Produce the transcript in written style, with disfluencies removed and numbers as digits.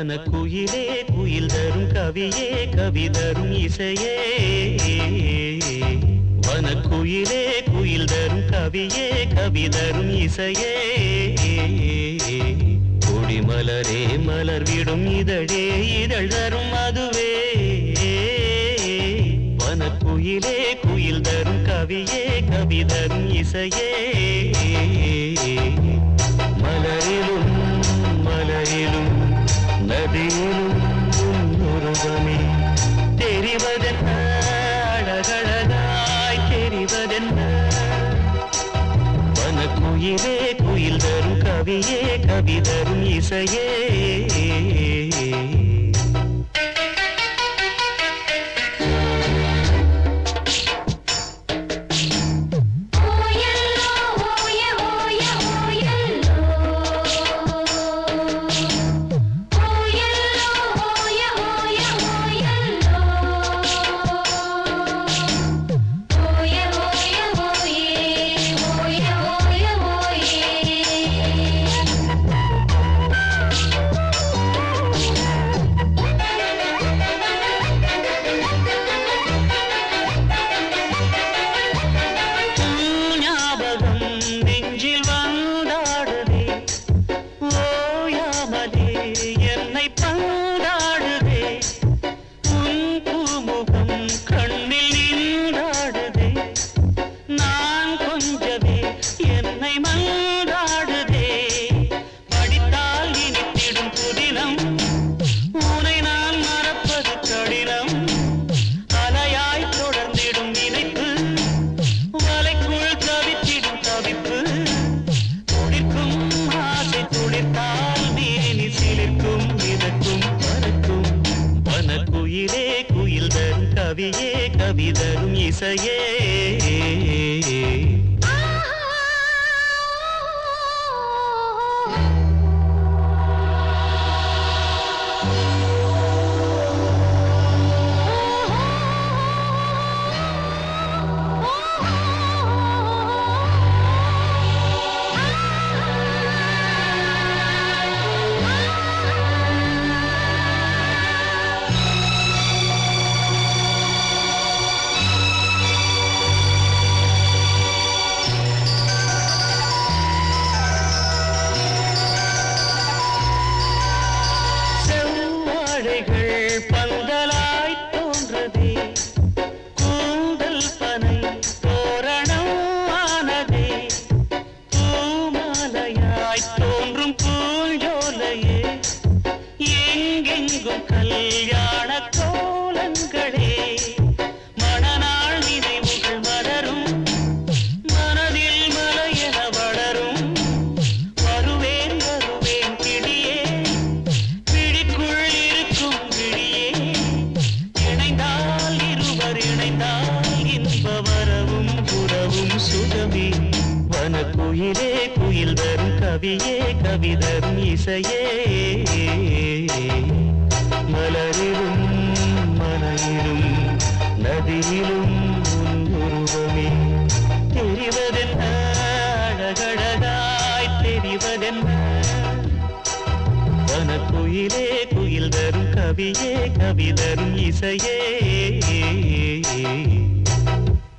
வனக்குயிலே குயில் தரும் கவியே கவி தரும் இசையே வனக்குயிலே குயில் தரும் கவியே கவி தரும் இசையே கொடிமலரே மலர் விடும் இதழே இதழ் தரும் அதுவே வனக்குயிலே குயில் தரும் கவியே கவி தரும் இசையே மலரிலும் மலையிலும் நதியிலும் உருவமே தெரிவதென்ன அழகழகாய் தெரிவதென்ன வனக்குயிலே குயில் தரும் கவியே கவி தரும் இசையே குயில் தரும் கவியே கவி தரும் இசையே பந்தலாய் தோன்றதே கூந்தல் பனை தோரணம் ஆனதே பூமாலையாய் தோன்றும் பூஞ்சோலையே எங்கெங்கும் கல்யாண கோலங்களே மணநாள் நினைவுகள் மலரும் மனதில் மலையென வளரும் வருவேன் வருவேன் கிளியே பிடிக்குள் இருக்கும் கிளியே இணைந்தால் இருவர் இணைந்தால் இன்ப வரவும் உறவும் சுகமே வனக்குயிலே குயில் தரும் கவியே கவி தரும் இசையே மலரிலும் மலையிலும் நதியிலும் உருவமே தெரிவதென்ன அழகழகாய் தெரிவதென்ன வனக்குயிலே குயில் தரும் கவியே கவி தரும் இசையே